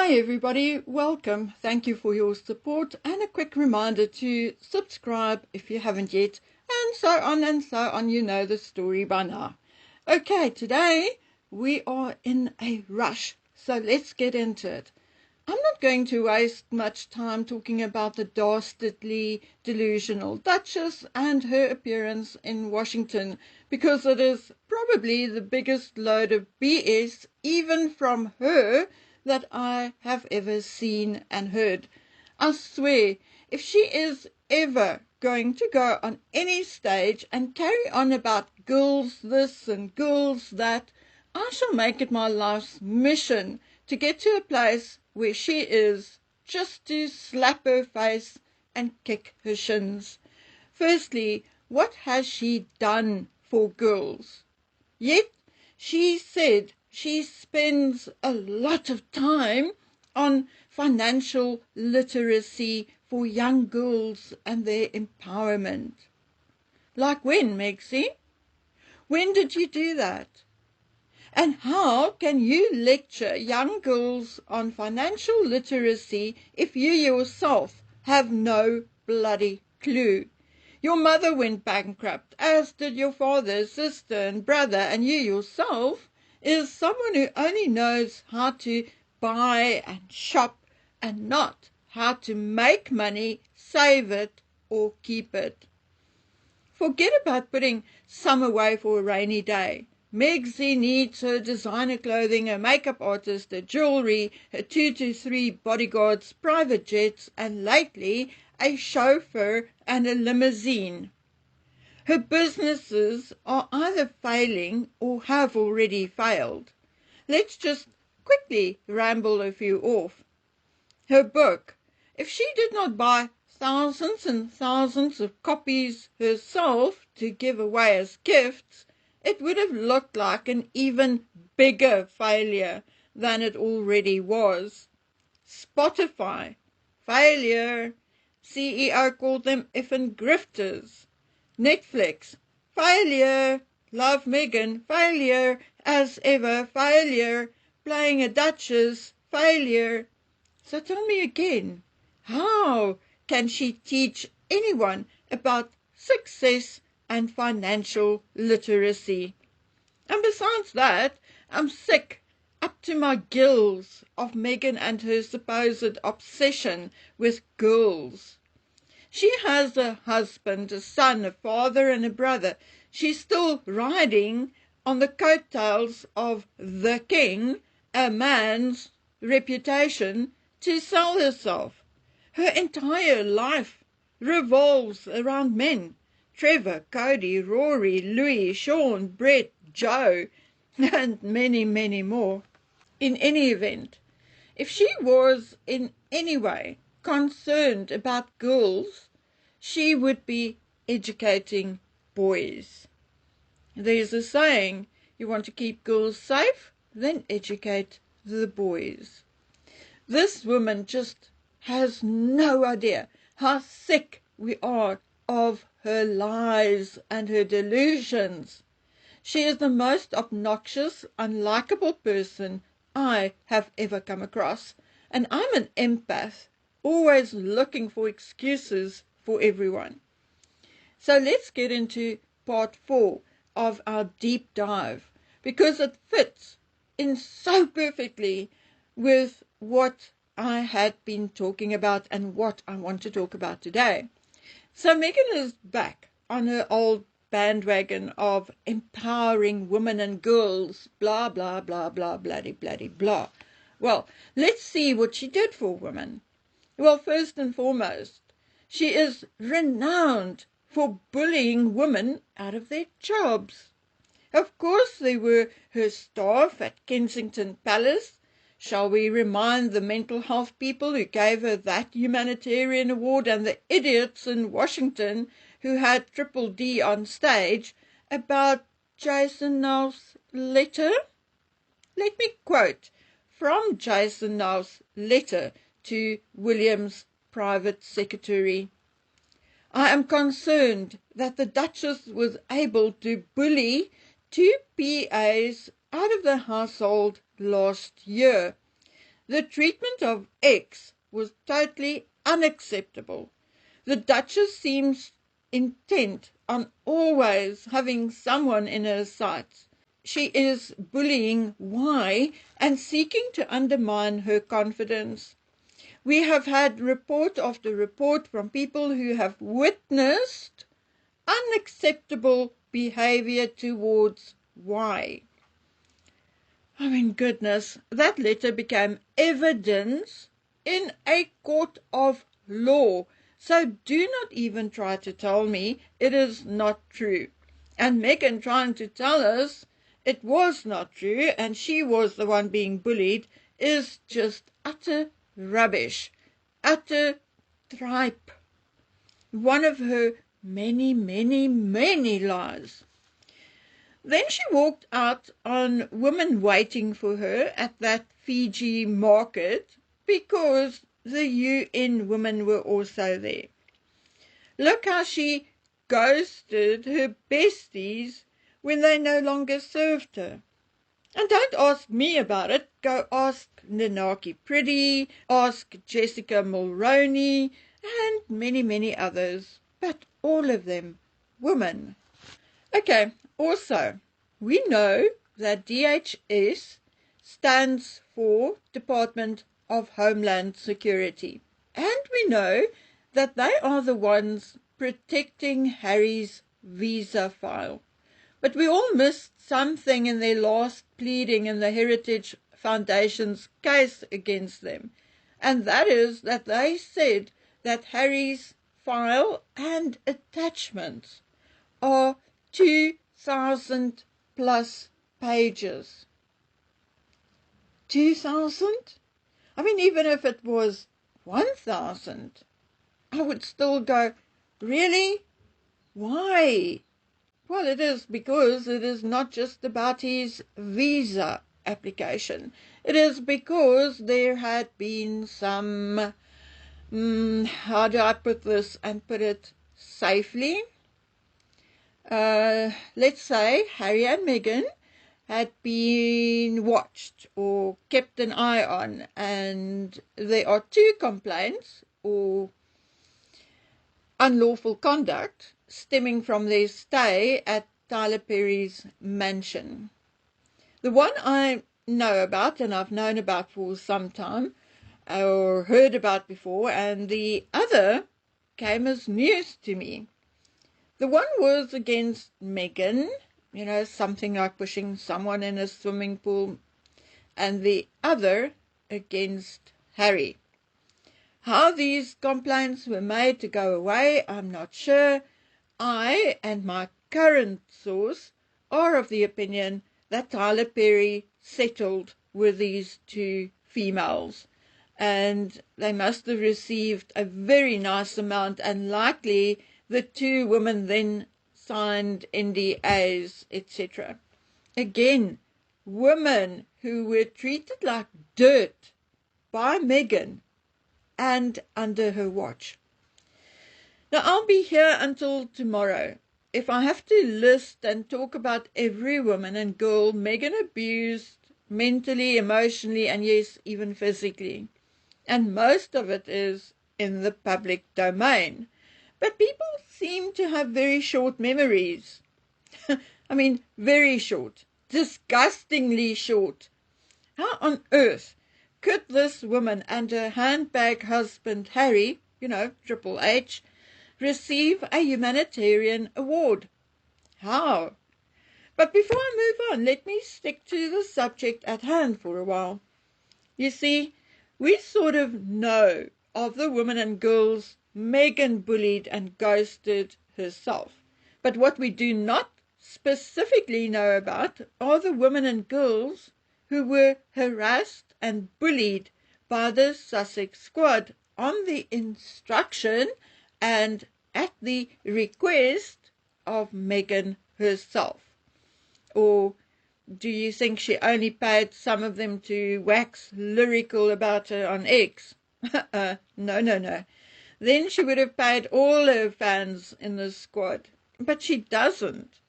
Hi everybody, welcome. Thank you for your support and a quick reminder to subscribe if you haven't yet, and so on and so on. You know the story by now. Okay, today we are in a rush, so let's get into it. I'm not going to waste much time talking about the dastardly, delusional Duchess and her appearance in Washington, because it is probably the biggest load of BS, even from her, that I have ever seen and heard. I swear, if she is ever going to go on any stage and carry on about girls this and girls that, I shall make it my life's mission to get to a place where she is, just to slap her face and kick her shins. Firstly, what has she done for girls? Yet she said she spends a lot of time on financial literacy for young girls and their empowerment. Like when, Megsy? When did you do that? And how can you lecture young girls on financial literacy if you yourself have no bloody clue? Your mother went bankrupt, as did your father, sister, and brother, and you yourself is someone who only knows how to buy and shop and not how to make money, save it, or keep it. Forget about putting some away for a rainy day. Megsy needs her designer clothing, her makeup artist, her jewelry, her 2 to 3 bodyguards, private jets, and lately a chauffeur and a limousine. Her businesses are either failing or have already failed. Let's just quickly ramble a few off. Her book, if she did not buy thousands and thousands of copies herself to give away as gifts, it would have looked like an even bigger failure than it already was. Spotify, failure. CEO called them effing grifters. Netflix, failure. Love Megan, failure. As ever, failure. Playing a Duchess, failure. So tell me again, how can she teach anyone about success and financial literacy? And besides that, I'm sick up to my gills of Megan and her supposed obsession with girls. She has a husband, a son, a father, and a brother. She's still riding on the coattails of the king, a man's reputation, to sell herself. Her entire life revolves around men. Trevor, Cody, Rory, Louis, Sean, Brett, Joe, and many, many more. In any event, if she was in any way concerned about girls, she would be educating boys. There's a saying, you want to keep girls safe, then educate the boys. This woman just has no idea how sick we are of her lies and her delusions. She is the most obnoxious, unlikable person I have ever come across, and I'm an empath, always looking for excuses for everyone. So let's get into part 4 of our deep dive, because it fits in so perfectly with what I had been talking about and what I want to talk about today. So Megan is back on her old bandwagon of empowering women and girls, blah, blah, blah, blah, bloody, bloody, blah. Well, let's see what she did for women. Well, first and foremost, she is renowned for bullying women out of their jobs. Of course, they were her staff at Kensington Palace. Shall we remind the mental health people who gave her that humanitarian award and the idiots in Washington who had Triple D on stage about Jason Knowles' letter? Let me quote from Jason Knowles' letter to William's private secretary. I am concerned that the Duchess was able to bully 2 PAs out of the household last year. The treatment of X was totally unacceptable. The Duchess seems intent on always having someone in her sights. She is bullying Y and seeking to undermine her confidence. We have had report after report from people who have witnessed unacceptable behavior towards Y. I mean, goodness, that letter became evidence in a court of law. So do not even try to tell me it is not true. And Megan trying to tell us it was not true and she was the one being bullied is just utter rubbish, utter tripe. One of her many, many, many lies. Then she walked out on women waiting for her at that Fiji market because the UN women were also there. Look how she ghosted her besties when they no longer served her. And don't ask me about it. Go ask Nanaki Pretty, ask Jessica Mulroney, and many, many others. But all of them women. Okay, also, we know that DHS stands for Department of Homeland Security. And we know that they are the ones protecting Harry's visa file. But we all missed something in their last pleading in the Heritage Foundation's case against them. And that is that they said that Harry's file and attachments are 2,000 plus pages. 2,000? I mean, even if it was 1,000, I would still go, really? Why? Well, it is because it is not just about his visa application. It is because there had been some, how do I put this and put it safely? Let's say Harry and Meghan had been watched or kept an eye on, and there are 2 complaints or unlawful conduct stemming from their stay at Tyler Perry's mansion. The one I know about and I've known about for some time or heard about before, and the other came as news to me. The one was against Meghan, something like pushing someone in a swimming pool, and the other against Harry. How these complaints were made to go away, I'm not sure. I and my current source are of the opinion that Tyler Perry settled with these 2 females, and they must have received a very nice amount, and likely the 2 women then signed NDAs, etc. Again, women who were treated like dirt by Meghan and under her watch. Now, I'll be here until tomorrow. If I have to list and talk about every woman and girl Meghan abused mentally, emotionally, and yes, even physically, and most of it is in the public domain. But people seem to have very short memories. I mean, very short, disgustingly short. How on earth could this woman and her handbag husband, Harry, Triple H, receive a humanitarian award? How? But before I move on, let me stick to the subject at hand for a while. You see, we sort of know of the women and girls Meghan bullied and ghosted herself. But what we do not specifically know about are the women and girls who were harassed and bullied by the Sussex squad on the instruction and at the request of Meghan herself. Or do you think she only paid some of them to wax lyrical about her on X? No. Then she would have paid all her fans in the squad. But she doesn't.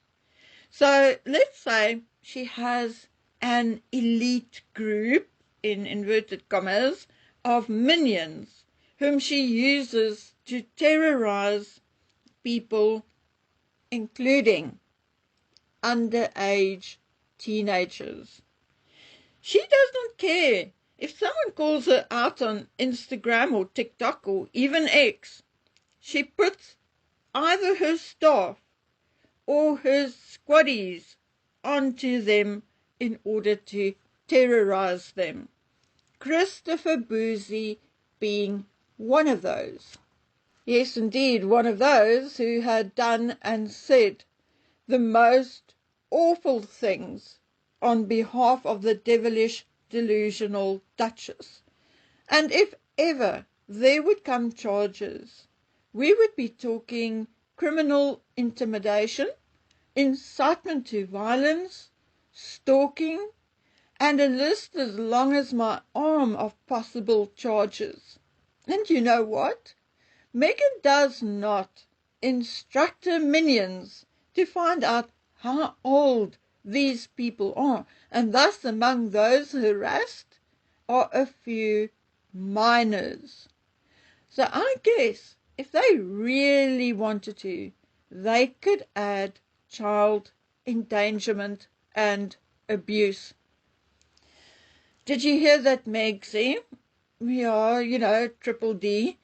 So let's say she has an elite group in inverted commas, of minions whom she uses to terrorize people, including underage teenagers. She does not care if someone calls her out on Instagram or TikTok or even X. She puts either her staff or her squaddies onto them in order to terrorize them. Christopher Boozy being one of those. Yes, indeed, one of those who had done and said the most awful things on behalf of the devilish, delusional Duchess. And if ever there would come charges, we would be talking criminal intimidation, incitement to violence, stalking, and a list as long as my arm of possible charges. And you know what? Meghan does not instruct her minions to find out how old these people are, and thus among those harassed are a few minors. So I guess if they really wanted to, they could add child endangerment and abuse. Did you hear that, Megsy? Yeah, you know, Triple D.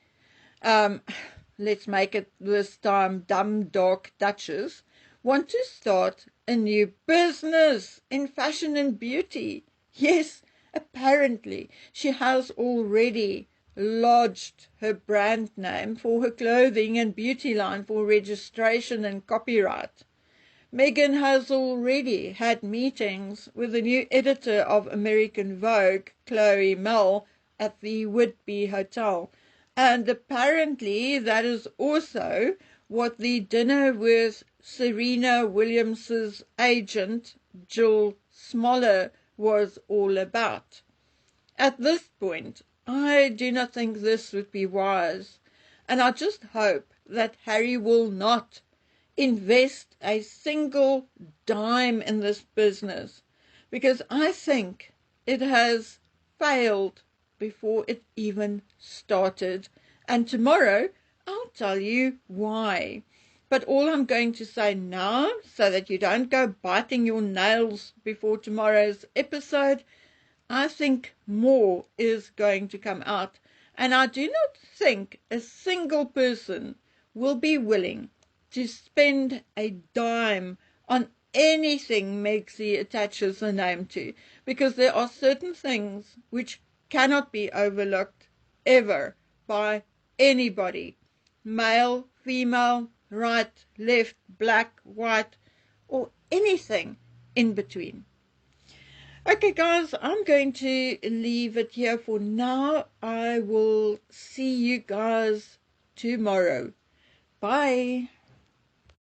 Let's make it this time dumb, dark Duchess, want to start a new business in fashion and beauty. Yes, apparently she has already lodged her brand name for her clothing and beauty line for registration and copyright. Meghan has already had meetings with the new editor of American Vogue, Chloe Mell, at the Whitby Hotel. And apparently that is also what the dinner with Serena Williams's agent, Jill Smoller, was all about. At this point, I do not think this would be wise, and I just hope that Harry will not invest a single dime in this business, because I think it has failed before it even started, and tomorrow I'll tell you why. But all I'm going to say now, so that you don't go biting your nails before tomorrow's episode, I think more is going to come out, and I do not think a single person will be willing to spend a dime on anything Megsy attaches her name to, because there are certain things which cannot be overlooked ever by anybody, male, female, right, left, black, white, or anything in between. Okay, guys, I'm going to leave it here for now. I will see you guys tomorrow. Bye.